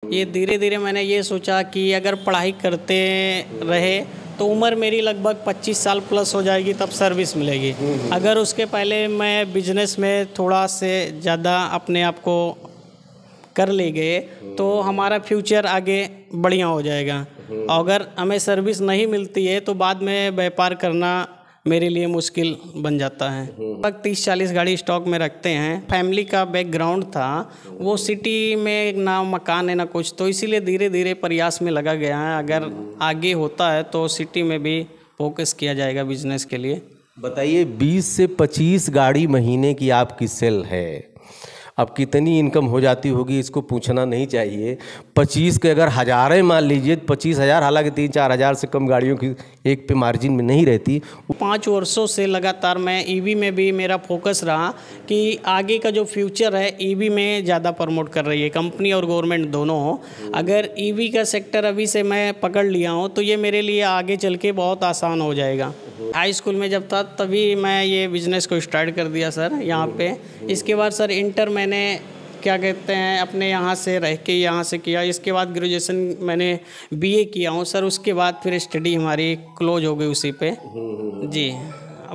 ये धीरे धीरे मैंने ये सोचा कि अगर पढ़ाई करते रहे तो उम्र मेरी लगभग 25 साल प्लस हो जाएगी, तब सर्विस मिलेगी। अगर उसके पहले मैं बिजनेस में थोड़ा से ज़्यादा अपने आप को कर ले गए तो हमारा फ्यूचर आगे बढ़िया हो जाएगा। अगर हमें सर्विस नहीं मिलती है तो बाद में व्यापार करना मेरे लिए मुश्किल बन जाता है। लगभग 30-40 गाड़ी स्टॉक में रखते हैं। फैमिली का बैकग्राउंड था, वो सिटी में ना मकान है ना कुछ, तो इसीलिए धीरे धीरे प्रयास में लगा गया है। अगर आगे होता है तो सिटी में भी फोकस किया जाएगा बिजनेस के लिए। बताइए, 20 से 25 गाड़ी महीने की आपकी सेल है, अब कितनी इनकम हो जाती होगी इसको पूछना नहीं चाहिए। 25 के अगर हज़ारें मान लीजिए, 25,000, हालांकि 3-4 हज़ार से कम गाड़ियों की एक पे मार्जिन में नहीं रहती। 5 वर्षों से लगातार मैं ईवी में भी मेरा फोकस रहा कि आगे का जो फ्यूचर है ईवी में ज़्यादा प्रमोट कर रही है कंपनी और गवर्नमेंट दोनों हो। अगर ईवी का सेक्टर अभी से मैं पकड़ लिया हूँ तो ये मेरे लिए आगे चल के बहुत आसान हो जाएगा। हाई स्कूल में जब था तभी मैं ये बिज़नेस को स्टार्ट कर दिया सर यहाँ पे। इसके बाद सर इंटर मैंने क्या कहते हैं अपने यहाँ से रह के यहाँ से किया। इसके बाद ग्रेजुएशन मैंने बीए किया हूँ सर। उसके बाद फिर स्टडी हमारी क्लोज हो गई उसी पे जी।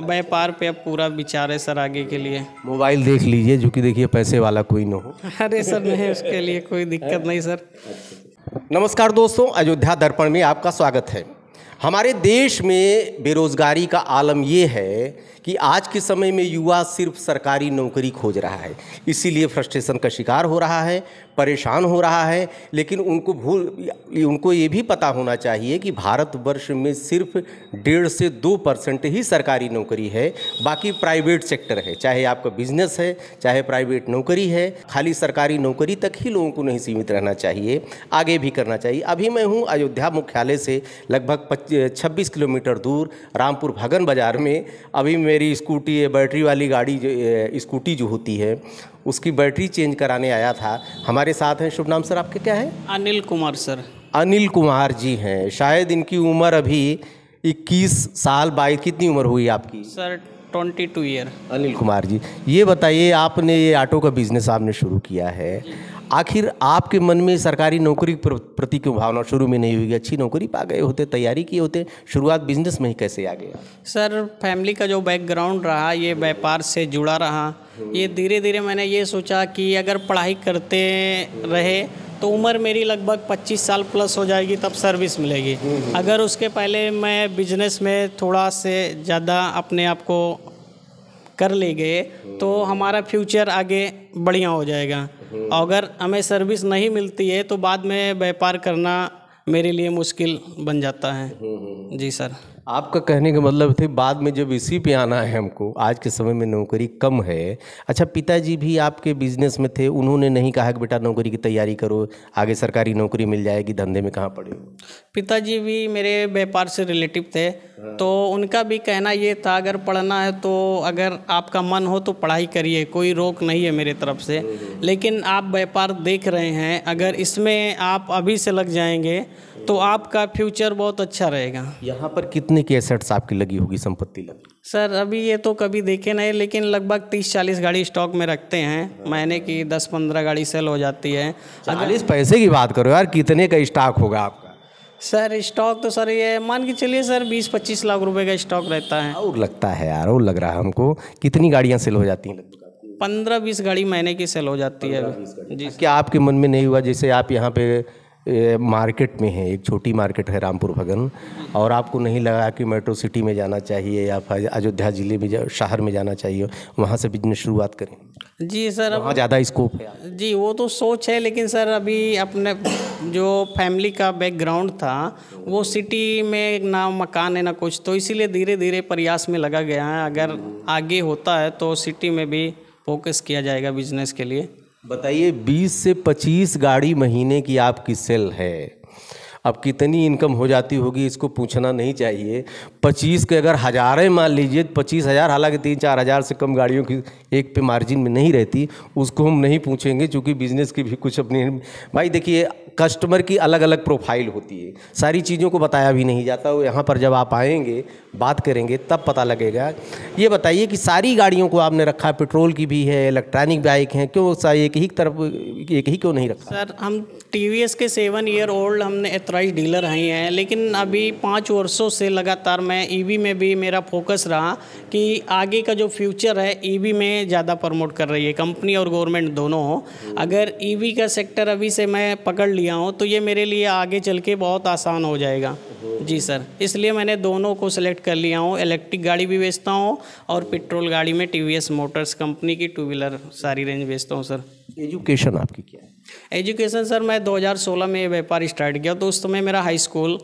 व्यापार पे अब पूरा विचार है सर आगे के लिए। मोबाइल देख लीजिए, जो कि देखिए पैसे वाला कोई ना हो। अरे सर नहीं, उसके लिए कोई दिक्कत नहीं सर। नमस्कार दोस्तों, अयोध्या दर्पण में आपका स्वागत है। हमारे देश में बेरोजगारी का आलम ये है कि आज के समय में युवा सिर्फ सरकारी नौकरी खोज रहा है, इसीलिए फ्रस्ट्रेशन का शिकार हो रहा है, परेशान हो रहा है। लेकिन उनको ये भी पता होना चाहिए कि भारतवर्ष में सिर्फ 1.5 से 2% ही सरकारी नौकरी है, बाकी प्राइवेट सेक्टर है। चाहे आपका बिजनेस है, चाहे प्राइवेट नौकरी है, खाली सरकारी नौकरी तक ही लोगों को नहीं सीमित रहना चाहिए, आगे भी करना चाहिए। अभी मैं हूँ अयोध्या मुख्यालय से लगभग 26 किलोमीटर दूर रामपुर भगन बाज़ार में। अभी मेरी स्कूटी, बैटरी वाली गाड़ी स्कूटी जो होती है उसकी बैटरी चेंज कराने आया था। हमारे साथ हैं, शुभ नाम सर आपके क्या है? अनिल कुमार सर। अनिल कुमार जी हैं। शायद इनकी उम्र अभी 21 साल 22, कितनी उम्र हुई आपकी? Sir 22 year. अनिल कुमार जी, ये बताइए, आपने ये ऑटो का बिजनेस आपने शुरू किया है, आखिर आपके मन में सरकारी नौकरी प्रति क्यों भावना शुरू में नहीं हुई? अच्छी नौकरी पा गए होते, तैयारी किए होते, शुरुआत बिजनेस में ही कैसे आ गया? सर फैमिली का जो बैकग्राउंड रहा ये व्यापार से जुड़ा रहा। ये धीरे धीरे मैंने ये सोचा कि अगर पढ़ाई करते रहे तो उम्र मेरी लगभग 25 साल प्लस हो जाएगी, तब सर्विस मिलेगी। अगर उसके पहले मैं बिजनेस में थोड़ा से ज़्यादा अपने आप को कर ले गए तो हमारा फ्यूचर आगे बढ़िया हो जाएगा। अगर हमें सर्विस नहीं मिलती है तो बाद में व्यापार करना मेरे लिए मुश्किल बन जाता है जी सर। आपका कहने का मतलब थे बाद में जब इसी पे आना है हमको, आज के समय में नौकरी कम है। अच्छा, पिताजी भी आपके बिजनेस में थे, उन्होंने नहीं कहा कि बेटा नौकरी की तैयारी करो, आगे सरकारी नौकरी मिल जाएगी, धंधे में कहाँ पड़े? पिताजी भी मेरे व्यापार से रिलेटिव थे, तो उनका भी कहना ये था अगर पढ़ना है तो अगर आपका मन हो तो पढ़ाई करिए, कोई रोक नहीं है मेरे तरफ से। लेकिन आप व्यापार देख रहे हैं, अगर इसमें आप अभी से लग जाएंगे तो आपका फ्यूचर बहुत अच्छा रहेगा। यहाँ पर कितने की एसेट्स आपकी लगी होगी, संपत्ति लगी? सर अभी ये तो कभी देखे नहीं, लेकिन लगभग 30-40 गाड़ी स्टॉक में रखते हैं। महीने की 10-15 गाड़ी सेल हो जाती है। 40 पैसे की बात करो यार, कितने का स्टॉक होगा आपका? सर स्टॉक तो सर ये मान के चलिए सर 20-25 लाख रुपए का स्टॉक रहता है। और लगता है यार, और लग रहा है हमको। कितनी गाड़ियाँ सेल हो जाती हैं लगभग? 15-20 गाड़ी महीने की सेल हो जाती है जी। क्या आपके मन में नहीं हुआ, जैसे आप यहाँ पे मार्केट में है, एक छोटी मार्केट है रामपुर भगन, और आपको नहीं लगा कि मेट्रो सिटी में जाना चाहिए या अयोध्या ज़िले में शहर में जाना चाहिए, वहाँ से बिजनेस शुरुआत करें? जी सर, वहाँ ज़्यादा स्कोप है। जी वो तो सोच है, लेकिन सर अभी अपने जो फैमिली का बैकग्राउंड था वो सिटी में ना मकान है ना कुछ, तो इसीलिए धीरे धीरे प्रयास में लगा गया है। अगर आगे होता है तो सिटी में भी फोकस किया जाएगा बिजनेस के लिए। बताइए, 20 से 25 गाड़ी महीने की आपकी सेल है, अब कितनी इनकम हो जाती होगी इसको पूछना नहीं चाहिए। 25 के अगर हज़ारें मान लीजिए 25,000, हालांकि 3-4 हज़ार से कम गाड़ियों की एक पे मार्जिन में नहीं रहती, उसको हम नहीं पूछेंगे क्योंकि बिज़नेस की भी कुछ अपनी। भाई देखिए, कस्टमर की अलग अलग प्रोफाइल होती है, सारी चीज़ों को बताया भी नहीं जाता। वो यहाँ पर जब आप आएंगे बात करेंगे तब पता लगेगा। ये बताइए कि सारी गाड़ियों को आपने रखा, पेट्रोल की भी है, इलेक्ट्रॉनिक बाइक हैं, क्यों एक ही तरफ, एक ही क्यों नहीं रखा? सर हम TVS के 7 ईयर ओल्ड हमने एथराइज डीलर हैं, लेकिन अभी 5 वर्षों से लगातार मैं EV में भी मेरा फोकस रहा कि आगे का जो फ्यूचर है EV में ज़्यादा प्रमोट कर रही है कंपनी और गवर्नमेंट दोनों हो। अगर EV का सेक्टर अभी से मैं पकड़ लिया हूँ तो ये मेरे लिए आगे चल के बहुत आसान हो जाएगा। जी सर, इसलिए मैंने दोनों को सिलेक्ट कर लिया हूँ। इलेक्ट्रिक गाड़ी भी बेचता हूँ और पेट्रोल गाड़ी में TVS मोटर्स कंपनी की 2 व्हीलर सारी रेंज बेचता हूँ सर। एजुकेशन आपकी क्या है? एजुकेशन सर मैं 2016 में व्यापार स्टार्ट किया तो उस समय मेरा हाई स्कूल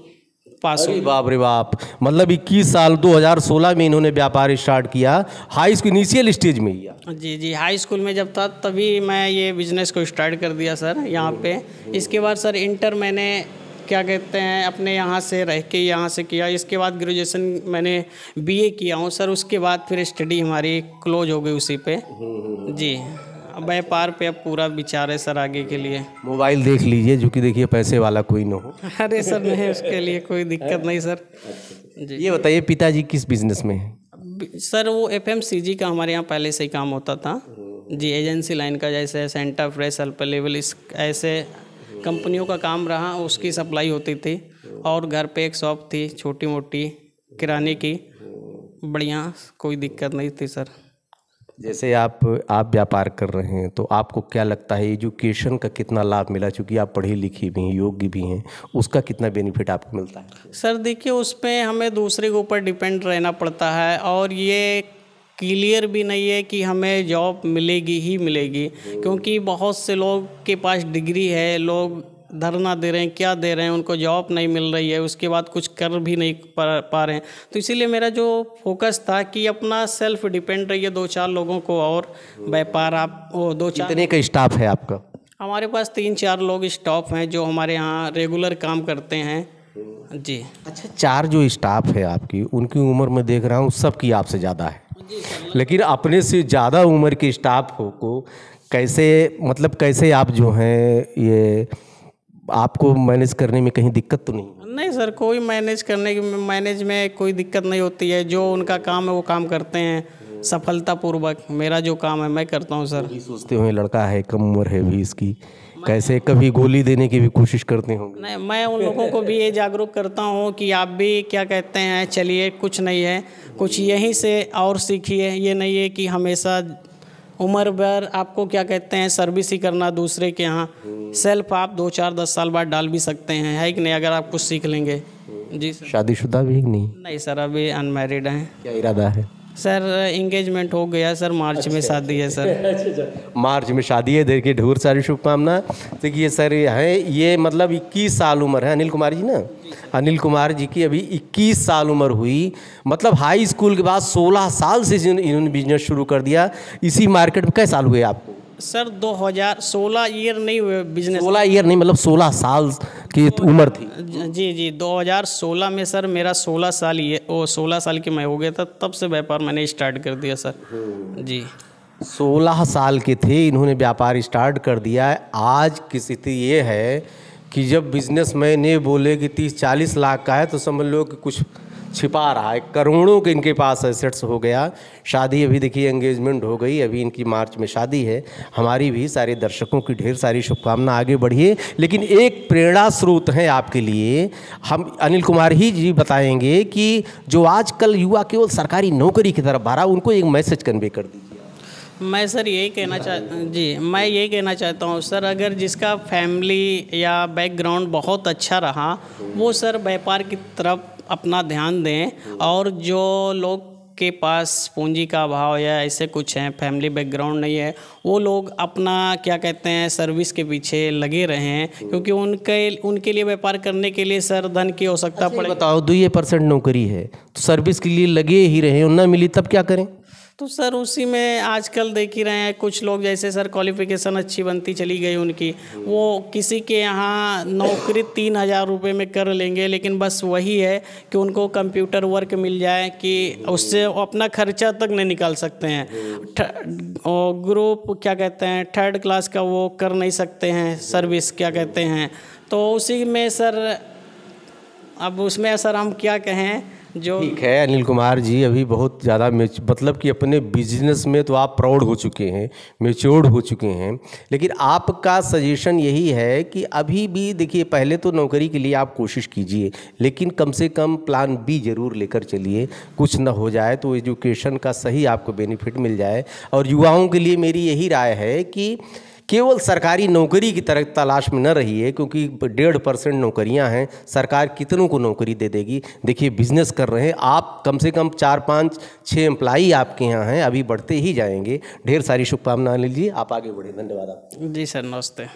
पास हो। बाप रे बाप, मतलब 21 साल 2016 में इन्होंने व्यापार स्टार्ट किया, हाई स्कूल इनिशियल स्टेज में ही। जी, हाई स्कूल में जब था तभी मैं ये बिज़नेस को स्टार्ट कर दिया सर यहाँ पे। इसके बाद सर इंटर मैंने क्या कहते हैं अपने यहाँ से रह के यहाँ से किया। इसके बाद ग्रेजुएशन मैंने BA किया हूँ सर। उसके बाद फिर स्टडी हमारी क्लोज हो गई उसी पे। जी, व्यापार पे अब पूरा विचार है सर आगे के लिए। मोबाइल देख लीजिए, जो कि देखिए पैसे वाला कोई ना हो। अरे सर नहीं, उसके लिए कोई दिक्कत नहीं सर। जी, ये बताइए पिताजी किस बिजनेस में है? सर वो FMCG का हमारे यहाँ पहले से ही काम होता था जी, एजेंसी लाइन का, जैसे सेंटा फ्रेश, अल्पा लेवल, इस ऐसे कंपनियों का काम रहा, उसकी सप्लाई होती थी। और घर पे एक शॉप थी छोटी मोटी किराने की, बढ़िया, कोई दिक्कत नहीं थी सर। जैसे आप व्यापार कर रहे हैं तो आपको क्या लगता है एजुकेशन का कितना लाभ मिला? चूँकि आप पढ़ी लिखी भी हैं, योग्य भी हैं, उसका कितना बेनिफिट आपको मिलता है? सर देखिए, उस पर हमें दूसरे के ऊपर डिपेंड रहना पड़ता है और ये क्लियर भी नहीं है कि हमें जॉब मिलेगी ही मिलेगी, क्योंकि बहुत से लोग के पास डिग्री है, लोग धरना दे रहे हैं, क्या दे रहे हैं, उनको जॉब नहीं मिल रही है, उसके बाद कुछ कर भी नहीं पा रहे हैं। तो इसीलिए मेरा जो फोकस था कि अपना सेल्फ डिपेंड रहिए, 2-4 लोगों को और व्यापार आप वो 2-4। कितने का स्टाफ है आपका? हमारे पास 3-4 लोग स्टाफ हैं जो हमारे यहाँ रेगुलर काम करते हैं जी। अच्छा, 4 जो स्टाफ है आपकी, उनकी उम्र में देख रहा हूँ सबकी आपसे ज़्यादा है, लेकिन अपने से ज़्यादा उम्र के स्टाफ को कैसे, मतलब कैसे आप जो हैं ये आपको मैनेज करने में कहीं दिक्कत तो नहीं? नहीं सर, कोई मैनेज में कोई दिक्कत नहीं होती है। जो उनका काम है वो काम करते हैं सफलतापूर्वक। मेरा जो काम है मैं करता हूँ सर। सोचते हो लड़का है, कम उम्र है भी इसकी, कैसे कभी गोली देने की भी कोशिश करते होंगे? नहीं, मैं उन लोगों को भी ये जागरूक करता हूँ कि आप भी क्या कहते हैं, चलिए कुछ नहीं है, कुछ यहीं से और सीखिए। ये नहीं है कि हमेशा उम्र भर आपको क्या कहते हैं सर्विस ही करना दूसरे के यहाँ। सेल्फ आप 2-4-10 साल बाद डाल भी सकते हैं, है कि नहीं, अगर आप कुछ सीख लेंगे। जी सर। शादीशुदा भी नहीं? नहीं सर, अभी अनमैरिड हैं। क्या इरादा है? सर एंगेजमेंट हो गया सर, मार्च में शादी है सर। मार्च में शादी है, देखिए ढेर सारी शुभकामना। देखिए सर है ये मतलब 21 साल उम्र है अनिल कुमार जी ना, अनिल कुमार जी की अभी 21 साल उम्र हुई। मतलब हाई स्कूल के बाद 16 साल से इन्होंने बिजनेस शुरू कर दिया। इसी मार्केट में कैसे साल हुए आपको? सर 2016 ईयर नहीं हुए बिजनेस। 16 ईयर नहीं, मतलब 16 साल की उम्र थी। जी 2016 में सर मेरा 16 साल की मैं हो गया था, तब से व्यापार मैंने स्टार्ट कर दिया सर। जी 16 साल के थे इन्होंने व्यापार स्टार्ट कर दिया है। आज की स्थिति ये है कि जब बिजनेसमैन ये बोले कि 30-40 लाख का है तो समझ लो कि कुछ छिपा रहा है। करोड़ों के इनके पास एसेट्स हो गया। शादी अभी देखिए एंगेजमेंट हो गई, अभी इनकी मार्च में शादी है। हमारी भी सारे दर्शकों की ढेर सारी शुभकामना, आगे बढ़िए। लेकिन एक प्रेरणा स्रोत है आपके लिए, हम अनिल कुमार ही जी बताएंगे कि जो आजकल युवा केवल सरकारी नौकरी की तरफ बढ़ा, उनको एक मैसेज कन्वे कर दीजिए। मैं सर यही कहना चाहता हूँ सर, अगर जिसका फैमिली या बैकग्राउंड बहुत अच्छा रहा वो सर व्यापार की तरफ अपना ध्यान दें। और जो लोग के पास पूंजी का अभाव या ऐसे कुछ हैं, फैमिली बैकग्राउंड नहीं है, वो लोग अपना क्या कहते हैं सर्विस के पीछे लगे रहे हैं, क्योंकि उनके लिए व्यापार करने के लिए सर धन की आवश्यकता पड़े। बताओ 2% नौकरी है तो सर्विस के लिए लगे ही रहे और ना मिली तब क्या करें? तो सर उसी में आजकल देख ही रहे हैं, कुछ लोग जैसे सर क्वालिफिकेशन अच्छी बनती चली गई उनकी, वो किसी के यहाँ नौकरी 3,000 रुपये में कर लेंगे, लेकिन बस वही है कि उनको कंप्यूटर वर्क मिल जाए कि उससे अपना खर्चा तक नहीं निकाल सकते हैं। ग्रुप क्या कहते हैं, 3rd क्लास का वो कर नहीं सकते हैं, सर्विस क्या कहते हैं। तो उसी में सर अब उसमें सर हम क्या कहें जो ठीक है अनिल कुमार जी, अभी बहुत ज़्यादा मतलब कि अपने बिजनेस में तो आप प्राउड हो चुके हैं, मैच्योर्ड हो चुके हैं, लेकिन आपका सजेशन यही है कि अभी भी देखिए, पहले तो नौकरी के लिए आप कोशिश कीजिए, लेकिन कम से कम प्लान बी जरूर लेकर चलिए। कुछ न हो जाए तो एजुकेशन का सही आपको बेनिफिट मिल जाए। और युवाओं के लिए मेरी यही राय है कि केवल सरकारी नौकरी की तरह तलाश में न रहिए, क्योंकि 1.5% नौकरियां हैं, सरकार कितनों को नौकरी दे देगी। देखिए बिजनेस कर रहे हैं आप, कम से कम 4, 5, 6 एम्प्लाई आपके यहाँ हैं, अभी बढ़ते ही जाएंगे। ढेर सारी शुभकामनाएं लीजिए, आप आगे बढ़े। धन्यवाद आपको। जी सर, नमस्ते।